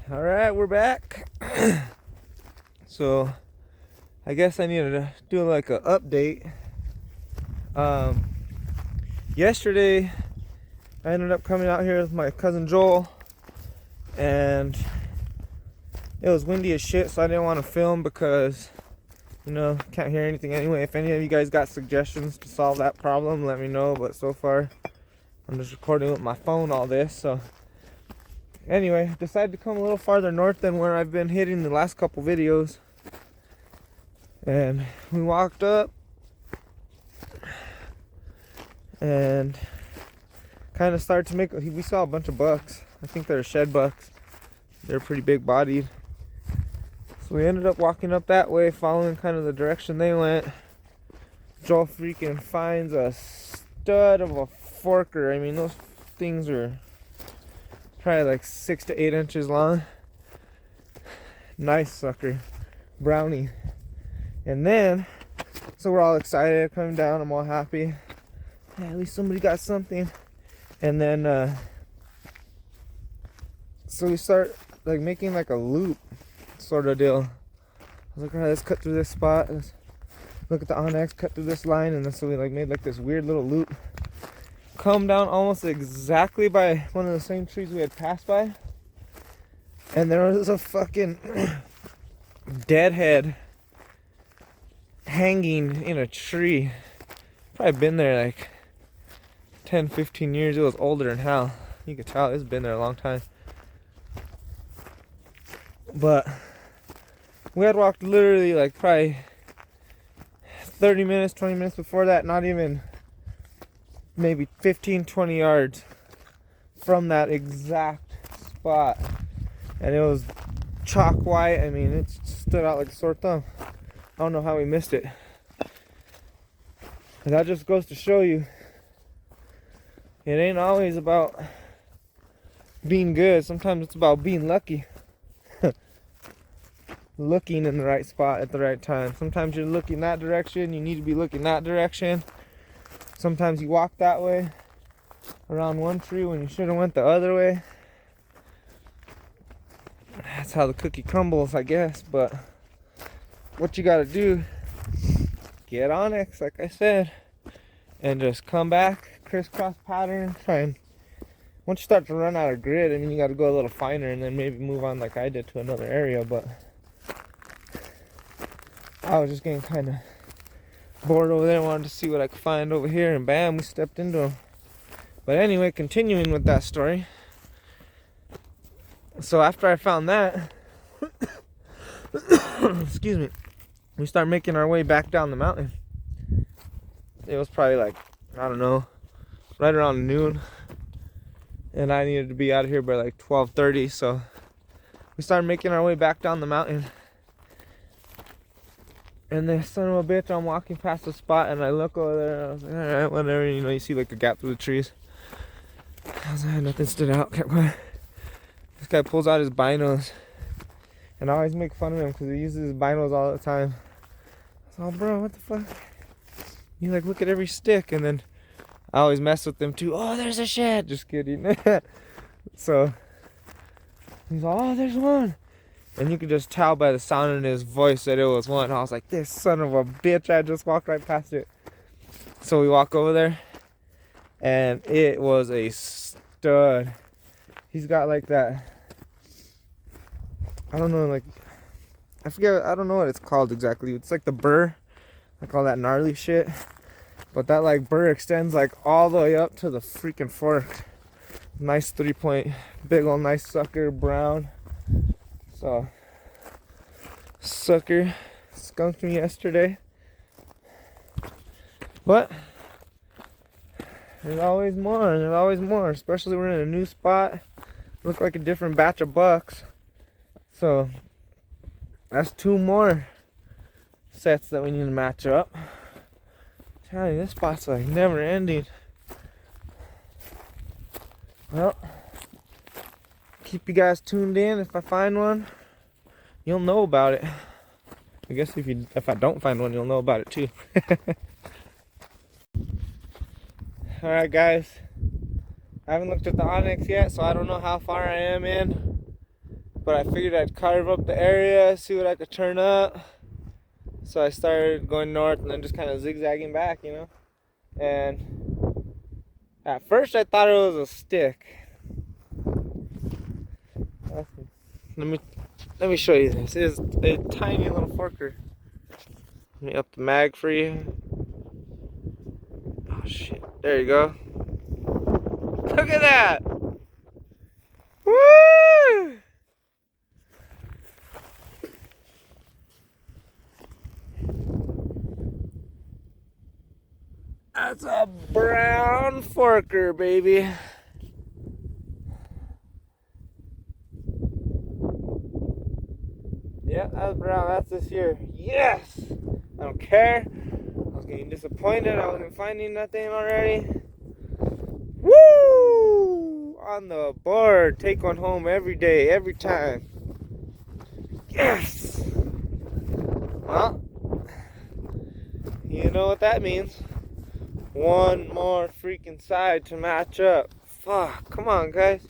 All right, we're back. So I guess I needed to do like an update. Um, Yesterday I ended up coming out here with my cousin Joel, and it was windy as shit, so I didn't want to film because, can't hear anything anyway. If any of you guys got suggestions to solve that problem, let me know. But so far, I'm just recording with my phone all this. So anyway, decided to come a little farther north than where I've been hitting the last couple videos. And we walked up and kind of started to we saw a bunch of bucks. I think they're shed bucks. They're pretty big bodied. So we ended up walking up that way, following kind of the direction they went. Joel freaking finds a stud of a forker. I mean, those things are probably like 6 to 8 inches long. Nice sucker. Brownie. And then, so we're all excited, coming down, I'm all happy. Yeah, at least somebody got something. And then, so we start like making like a loop sort of deal. I was like, alright, let's cut through this spot. Let's look at the onyx, cut through this line. And then so we like made like this weird little loop. Come down almost exactly by one of the same trees we had passed by. And there was a fucking deadhead hanging in a tree. Probably been there like 10-15 years. It was older than hell. You could tell it's been there a long time. But we had walked literally like probably 30 minutes, 20 minutes before that, not even maybe 15-20 yards from that exact spot. And it was chalk white. I mean, it stood out like a sore thumb. I don't know how we missed it. And that just goes to show you, it ain't always about being good. Sometimes it's about being lucky. Looking in the right spot at the right time. Sometimes you're looking that direction, you need to be looking that direction. Sometimes you walk that way around one tree when you should have went the other way. That's how the cookie crumbles, I guess. But what you gotta do, get onyx, like I said, and just come back, crisscross pattern. Try and once you start to run out of grid, I mean, you gotta go a little finer and then maybe move on like I did to another area. But I was just getting kind of bored over there, wanted to see what I could find over here, and bam, we stepped into them. But anyway, continuing with that story. So after I found that, excuse me, we start making our way back down the mountain. It was probably like, I don't know, right around noon. And I needed to be out of here by like 12:30, so we started making our way back down the mountain. And the son of a bitch, I'm walking past the spot and I look over there and I was like, alright, whatever, you see like a gap through the trees. I was like, nothing stood out, kept going. This guy pulls out his binos, and I always make fun of him because he uses his binos all the time. I was like, oh, bro, what the fuck? You like look at every stick, and then I always mess with them too. Oh, there's a shed. Just kidding. So he's like, oh, there's one. And you could just tell by the sound in his voice that it was one. I was like, this son of a bitch, I just walked right past it. So we walk over there, and it was a stud. He's got like that, I don't know, like, I forget, I don't know what it's called exactly. It's like the burr, like all that gnarly shit. But that like burr extends like all the way up to the freaking fork. Nice 3-point, big old nice sucker, brown. So, sucker skunked me yesterday. But there's always more, especially we're in a new spot. Look like a different batch of bucks. So that's 2 more sets that we need to match up. I'm telling you, this spot's like never ending. Well, keep you guys tuned in. If I find one, you'll know about it. I guess if I don't find one, you'll know about it too. Alright guys, I haven't looked at the onyx yet, so I don't know how far I am in. but I figured I'd carve up the area, see what I could turn up. So I started going north and then just kind of zigzagging back, you know. And at first I thought it was a stick. Let me show you this. It is a tiny little forker. Let me up the mag for you. Oh shit! There you go. Look at that! Woo! That's a brown forker, baby. Yeah, that's brown. That's this year. Yes! I don't care. I was getting disappointed. I wasn't finding nothing already. Woo! On the board. Take one home every day, every time. Yes! Well, you know what that means. One more freaking side to match up. Fuck, come on, guys.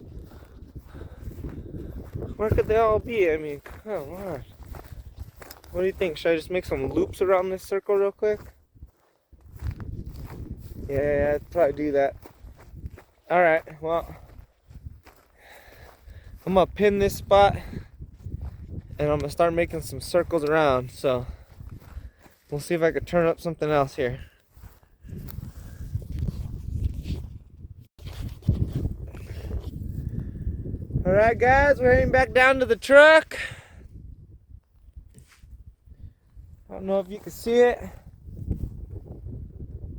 Where could they all be? I mean, come on. What do you think? Should I just make some loops around this circle real quick? Yeah, I'd probably do that. Alright, well, I'm gonna pin this spot and I'm gonna start making some circles around. So we'll see if I could turn up something else here. Alright guys, we're heading back down to the truck. I don't know if you can see it.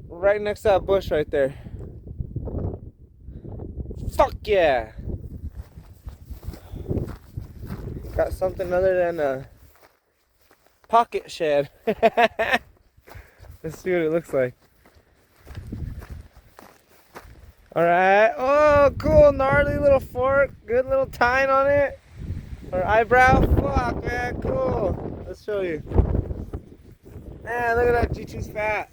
Right next to that bush right there. Fuck yeah! Got something other than a pocket shed. Let's see what it looks like. Alright. Oh, cool. Gnarly little fork. Good little tine on it. Or eyebrow. Fuck, man. Cool. Let's show you. Man, look at that. G2's fat.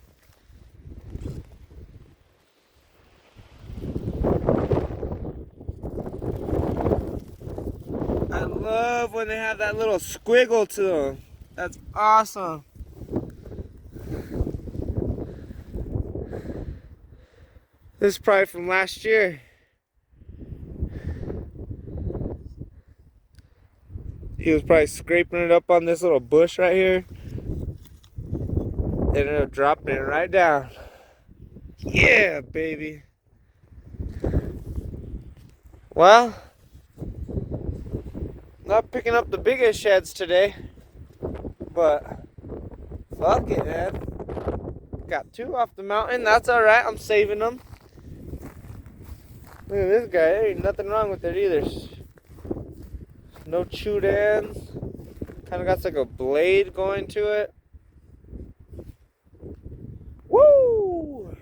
I love when they have that little squiggle to them. That's awesome. This is probably from last year. He was probably scraping it up on this little bush right here. They ended up dropping it right down. Yeah, baby. Well, not picking up the biggest sheds today, but fuck it, man. Got two off the mountain. That's alright. I'm saving them. Look at this guy. There ain't nothing wrong with it either. No chewed ends. Kind of got like a blade going to it. Woo!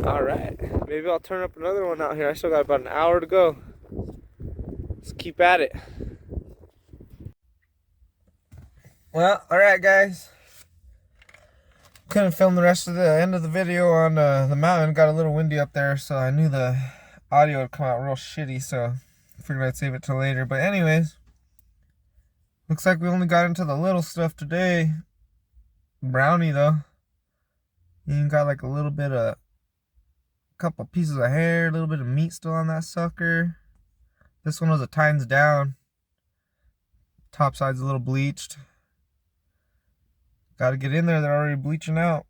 Alright. Maybe I'll turn up another one out here. I still got about an hour to go. Let's keep at it. Well, alright guys. Couldn't film the rest of the end of the video on the mountain. Got a little windy up there, so I knew the audio would come out real shitty, so I figured I'd save it till later. But anyways, looks like we only got into the little stuff today. Brownie though. You even got like a little bit of, couple pieces of hair, a little bit of meat still on that sucker. This one was a tines down. Top side's a little bleached. Gotta get in there, they're already bleaching out.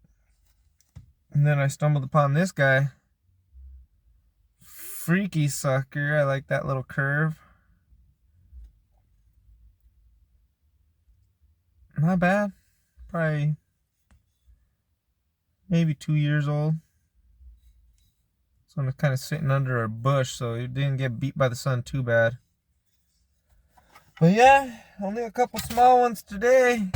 And then I stumbled upon this guy. Freaky sucker, I like that little curve. Not bad. Probably maybe 2 years old. So I'm kind of sitting under a bush, so it didn't get beat by the sun too bad. But yeah, only a couple small ones today.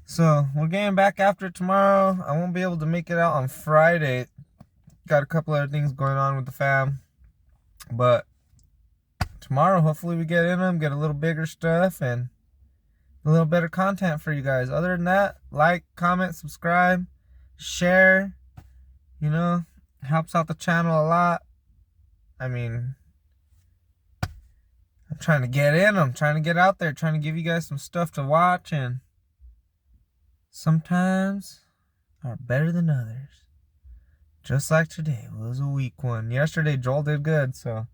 So we're getting back after it tomorrow. I won't be able to make it out on Friday. Got a couple other things going on with the fam. But tomorrow, hopefully we get in them, get a little bigger stuff, and a little better content for you guys. Other than that, like, comment, subscribe, share. You know, helps out the channel a lot. I mean, I'm trying to get in. I'm trying to get out there, trying to give you guys some stuff to watch, and sometimes are better than others. Just like today was a weak one. Yesterday Joel did good, so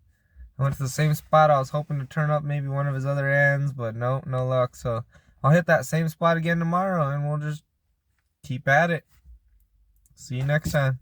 I went to the same spot. I was hoping to turn up maybe one of his other ends, but no luck. So I'll hit that same spot again tomorrow, and we'll just keep at it. See you next time.